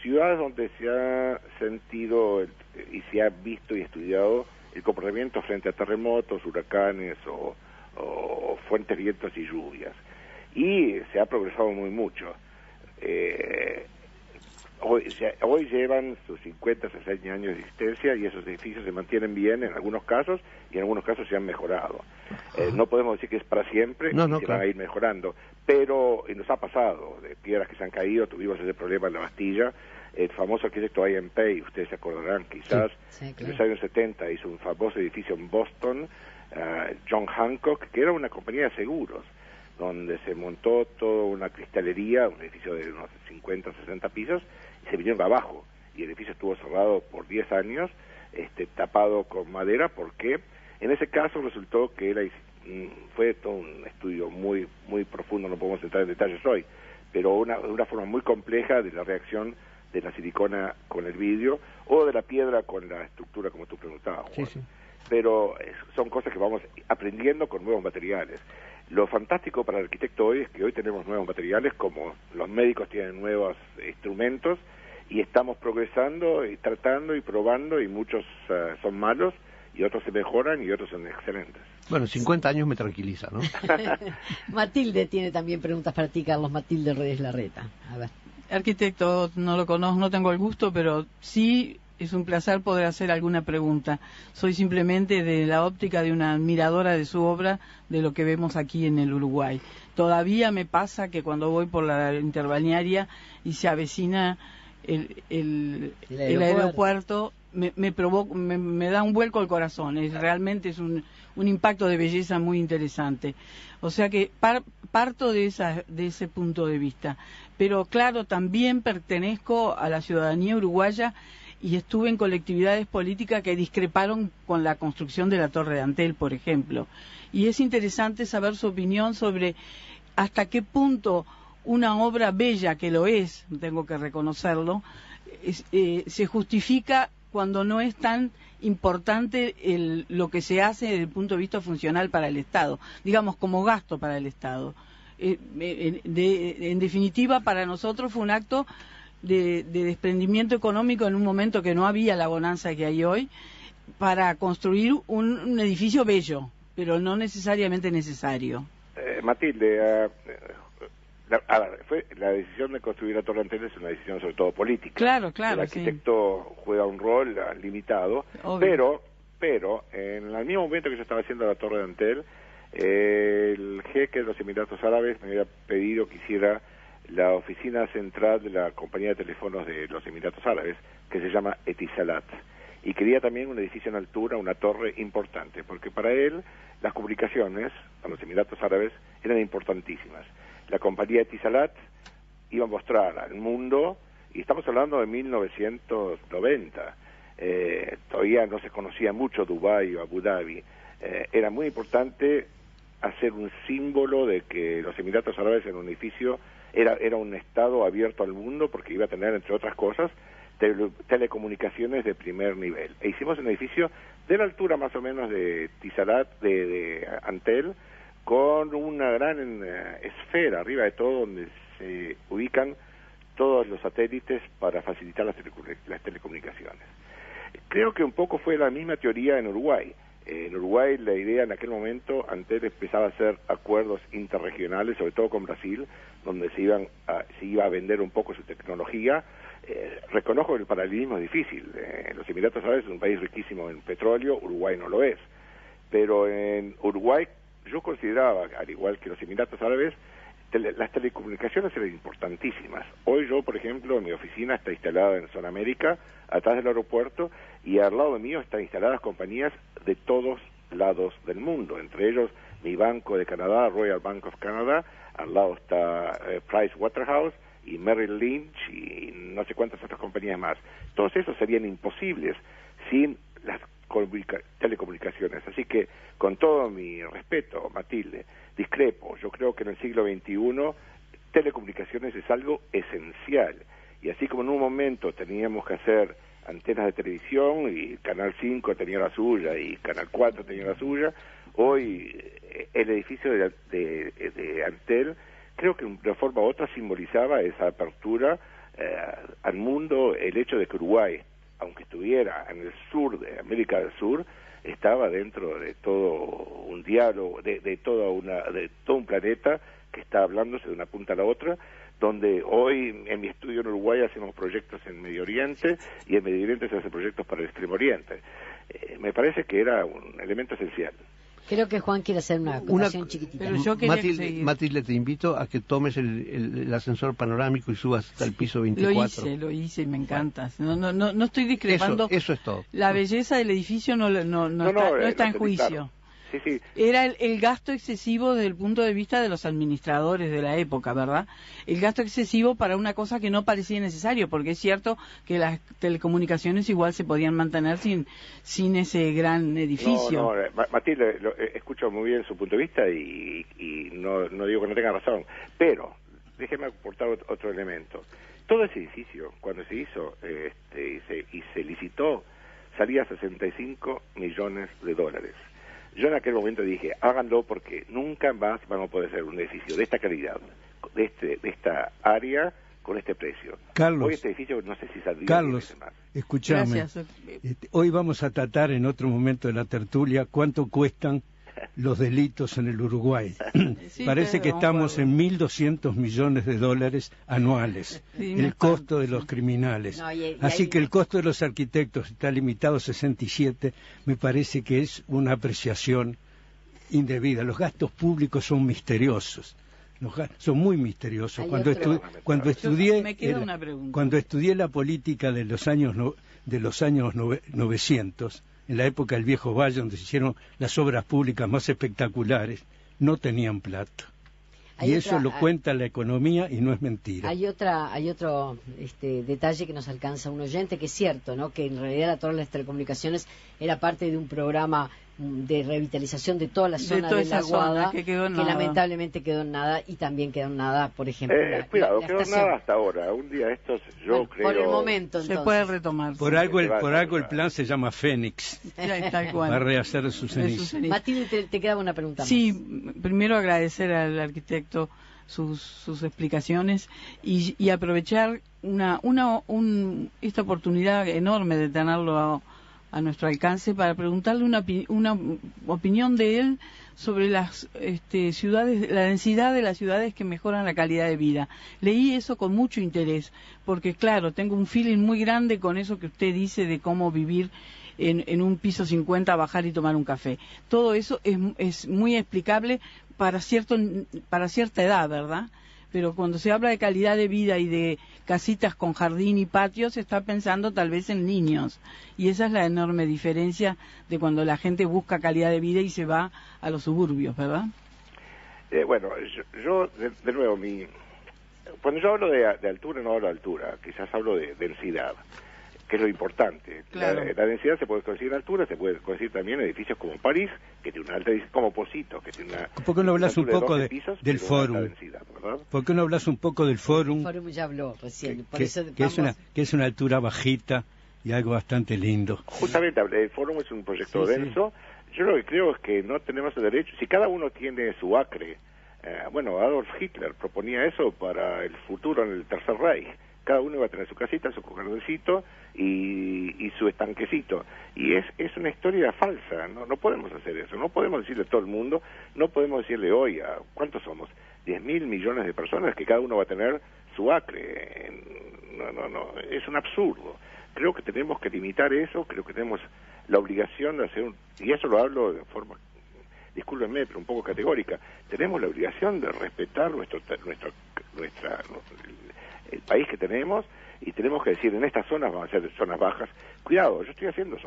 Ciudades donde se ha sentido y se ha visto y estudiado el comportamiento frente a terremotos, huracanes o fuertes vientos y lluvias. Y se ha progresado muy mucho. Hoy llevan sus 50, 60 años de existencia y esos edificios se mantienen bien en algunos casos y en algunos casos se han mejorado. No podemos decir que es para siempre, se van a ir mejorando, pero nos ha pasado de piedras que se han caído. Tuvimos ese problema en la Bastilla. El famoso arquitecto Ian Pei, ustedes se acordarán quizás, sí, claro. En los años 70 hizo un famoso edificio en Boston, John Hancock, que era una compañía de seguros, donde se montó toda una cristalería, un edificio de unos 50, 60 pisos, y se vinieron abajo, y el edificio estuvo cerrado por 10 años, tapado con madera, porque en ese caso resultó que fue todo un estudio muy muy profundo, no podemos entrar en detalles hoy, pero una forma muy compleja de la reacción de la silicona con el vidrio, o de la piedra con la estructura, como tú preguntabas, Juan. Sí. Pero son cosas que vamos aprendiendo con nuevos materiales. Lo fantástico para el arquitecto hoy es que hoy tenemos nuevos materiales, como los médicos tienen nuevos instrumentos, y estamos progresando y tratando y probando, y muchos son malos, y otros se mejoran, y otros son excelentes. Bueno, 50 años me tranquiliza, ¿no? Matilde tiene también preguntas para ti, Carlos. Matilde Reyes Larreta. A ver. Arquitecto, no lo conozco, no tengo el gusto, pero sí es un placer poder hacer alguna pregunta. Soy simplemente de la óptica de una admiradora de su obra, de lo que vemos aquí en el Uruguay. Todavía me pasa que cuando voy por la interbalnearia y se avecina el aeropuerto, me da un vuelco al corazón. Realmente es un impacto de belleza muy interesante. O sea que parto de ese punto de vista. Pero claro, también pertenezco a la ciudadanía uruguaya y estuve en colectividades políticas que discreparon con la construcción de la Torre de Antel, por ejemplo. Y es interesante saber su opinión sobre hasta qué punto una obra bella, que lo es, tengo que reconocerlo, se justifica cuando no es tan importante lo que se hace desde el punto de vista funcional para el Estado, digamos como gasto para el Estado. En definitiva, para nosotros fue un acto de desprendimiento económico en un momento que no había la bonanza que hay hoy, para construir un edificio bello, pero no necesariamente necesario. Matilde, la decisión de construir la Torre Antel es una decisión sobre todo política. Claro, el arquitecto juega un rol limitado, pero en el mismo momento que yo estaba haciendo la Torre de Antel, el jeque de los Emiratos Árabes me había pedido que hiciera la oficina central de la compañía de teléfonos de los Emiratos Árabes, que se llama Etisalat, y quería también un edificio en altura, una torre importante, porque para él las comunicaciones a los Emiratos Árabes eran importantísimas. La compañía Etisalat iba a mostrar al mundo, y estamos hablando de 1990, todavía no se conocía mucho Dubái o Abu Dhabi, era muy importante hacer un símbolo de que los Emiratos Árabes en un edificio era un estado abierto al mundo, porque iba a tener, entre otras cosas, telecomunicaciones de primer nivel. E hicimos un edificio de la altura más o menos de Etisalat, de Antel, con una gran esfera arriba de todo, donde se ubican todos los satélites para facilitar las telecomunicaciones. Creo que un poco fue la misma teoría en Uruguay. En Uruguay la idea en aquel momento, Antel empezaba a hacer acuerdos interregionales, sobre todo con Brasil, donde se iba a vender un poco su tecnología. Reconozco que el paralelismo es difícil. Los Emiratos Árabes es un país riquísimo en petróleo, Uruguay no lo es. Pero en Uruguay yo consideraba, al igual que los Emiratos Árabes, las telecomunicaciones eran importantísimas. Hoy yo, por ejemplo, mi oficina está instalada en Zona América, atrás del aeropuerto, y al lado mío están instaladas compañías de todos lados del mundo, entre ellos mi banco de Canadá, Royal Bank of Canada, al lado está Price Waterhouse y Merrill Lynch y no sé cuántas otras compañías más. Todos esos serían imposibles sin las telecomunicaciones. Así que, con todo mi respeto, Matilde, discrepo. Yo creo que en el siglo XXI telecomunicaciones es algo esencial. Y así como en un momento teníamos que hacer antenas de televisión y Canal 5 tenía la suya y Canal 4 tenía la suya, hoy el edificio de Antel, creo que de una forma u otra simbolizaba esa apertura al mundo, el hecho de que Uruguay, aunque estuviera en el sur de América del Sur, estaba dentro de todo un diálogo, de todo un planeta que está hablándose de una punta a la otra, donde hoy en mi estudio en Uruguay hacemos proyectos en Medio Oriente y en Medio Oriente se hacen proyectos para el Extremo Oriente. Me parece que era un elemento esencial. Creo que Juan quiere hacer una acotación chiquitita. Pero yo Matilde, te invito a que tomes el ascensor panorámico y subas hasta el piso 24. Lo hice, me encanta. No estoy discrepando. Eso es todo. La belleza del edificio no está en juicio. Claro. Sí. Era el gasto excesivo desde el punto de vista de los administradores de la época, ¿verdad? El gasto excesivo para una cosa que no parecía necesario, porque es cierto que las telecomunicaciones igual se podían mantener sin ese gran edificio. Matilde, escucho muy bien su punto de vista y no digo que no tenga razón, pero déjeme aportar otro elemento. Todo ese edificio, cuando se hizo y se licitó, salía $65 millones. Yo en aquel momento dije, háganlo porque nunca más van a poder hacer un edificio de esta calidad, de esta área, con este precio. Carlos, hoy este edificio no sé si saldría. Carlos, escúchame. Hoy vamos a tratar en otro momento de la tertulia cuánto cuestan los delitos en el Uruguay. Sí, parece que estamos en $1.200 millones anuales, el costo de los criminales. Así que el costo de los arquitectos está limitado a 67, me parece que es una apreciación indebida. Los gastos públicos son misteriosos. Son muy misteriosos. Cuando estudié la política de los años 900, en la época del Viejo Valle, donde se hicieron las obras públicas más espectaculares, no tenían plata. Y eso lo cuenta la economía y no es mentira. Hay otro detalle que nos alcanza un oyente, que es cierto, ¿no? Que en realidad la Torre de las Telecomunicaciones era parte de un programa de revitalización de toda la zona de la Aguada, que lamentablemente quedó en nada, y también quedó en nada, por ejemplo, cuidado, la quedó en nada hasta ahora. Un día estos, yo creo... Por el momento, entonces. Se puede retomar. Por algo el plan se llama Fénix. Tal cual. Va a rehacer sus cenizas. Matilde, te quedaba una pregunta más. Sí, primero agradecer al arquitecto sus explicaciones y aprovechar esta oportunidad enorme de tenerlo a nuestro alcance para preguntarle una opinión de él sobre las ciudades, la densidad de las ciudades que mejoran la calidad de vida. Leí eso con mucho interés, porque claro, tengo un feeling muy grande con eso que usted dice de cómo vivir en un piso 50, bajar y tomar un café. Todo eso es muy explicable para cierta edad, ¿verdad? Pero cuando se habla de calidad de vida y de casitas con jardín y patio, se está pensando tal vez en niños. Y esa es la enorme diferencia de cuando la gente busca calidad de vida y se va a los suburbios, ¿verdad? Bueno, yo de nuevo, cuando yo hablo de altura, no hablo de altura, quizás hablo de densidad, que es lo importante. Claro. La densidad se puede conseguir en altura, se puede conseguir también en edificios como París, que tiene una alta densidad, como Posito, que tiene una... ¿Por qué no hablas un poco del fórum? ¿Por qué no hablas un poco del fórum? El fórum ya habló recién. Que es una altura bajita y algo bastante lindo. Justamente, el fórum es un proyecto denso. Yo lo que creo es que no tenemos el derecho, si cada uno tiene su acre, Adolf Hitler proponía eso para el futuro en el Tercer Reich. Cada uno iba a tener su casita, su jardincito y su estanquecito. Y es una historia falsa, no podemos hacer eso, no podemos decirle a todo el mundo, no podemos decirle hoy a, ¿cuántos somos? 10.000 millones de personas que cada uno va a tener su acre. No, es un absurdo. Creo que tenemos que limitar eso, creo que tenemos la obligación de hacer y eso lo hablo de forma, discúlpenme, pero un poco categórica, tenemos la obligación de respetar el país que tenemos, y tenemos que decir, en estas zonas van a ser zonas bajas. Cuidado, yo estoy haciendo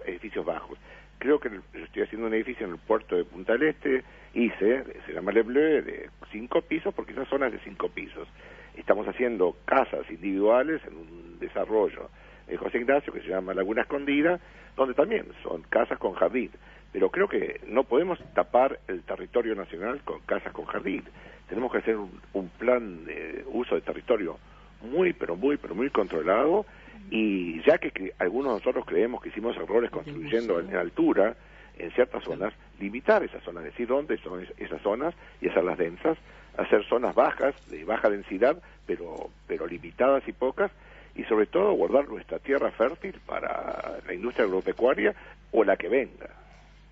edificios bajos. Creo que yo estoy haciendo un edificio en el puerto de Punta del Este, se llama Le Bleu, de 5 pisos, porque esa zona es de 5 pisos. Estamos haciendo casas individuales en un desarrollo de José Ignacio, que se llama Laguna Escondida, donde también son casas con jardín. Pero creo que no podemos tapar el territorio nacional con casas con jardín. Tenemos que hacer un plan de uso de territorio muy controlado, y ya que algunos de nosotros creemos que hicimos errores construyendo en altura en ciertas zonas, limitar esas zonas, decir dónde son esas zonas y hacerlas densas, hacer zonas bajas, de baja densidad, pero limitadas y pocas, y sobre todo guardar nuestra tierra fértil para la industria agropecuaria o la que venga.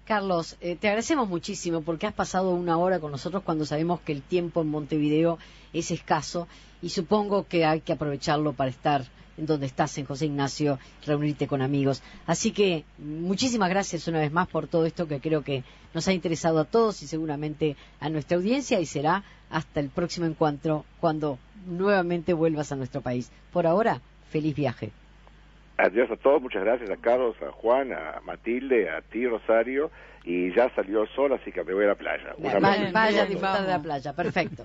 Carlos, te agradecemos muchísimo porque has pasado una hora con nosotros cuando sabemos que el tiempo en Montevideo es escaso, y supongo que hay que aprovecharlo para estar en donde estás, en José Ignacio, reunirte con amigos. Así que muchísimas gracias una vez más por todo esto que creo que nos ha interesado a todos y seguramente a nuestra audiencia, y será hasta el próximo encuentro cuando nuevamente vuelvas a nuestro país. Por ahora, feliz viaje. Adiós a todos, muchas gracias a Carlos, a Juan, a Matilde, a ti, Rosario, y ya salió el sol, así que me voy a la playa. Vaya a disfrutar de la playa, perfecto.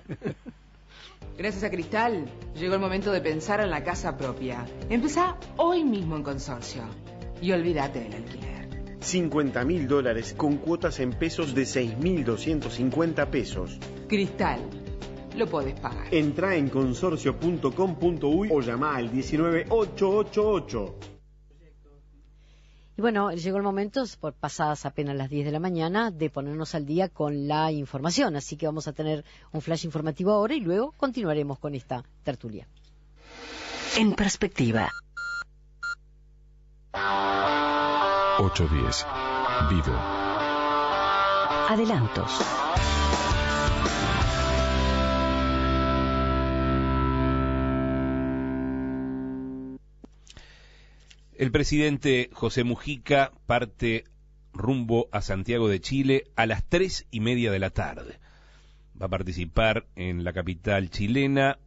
Gracias a Cristal, llegó el momento de pensar en la casa propia. Empezá hoy mismo en Consorcio y olvídate del alquiler. $50.000 con cuotas en pesos de 6.250 pesos. Cristal, lo podés pagar. Entrá en consorcio.com.uy o llama al 19888. Y bueno, llegó el momento, por pasadas apenas las 10 de la mañana, de ponernos al día con la información. Así que vamos a tener un flash informativo ahora y luego continuaremos con esta tertulia. En perspectiva. 8:10. Vivo. Adelantos. El presidente José Mujica parte rumbo a Santiago de Chile a las 3:30 de la tarde. Va a participar en la capital chilena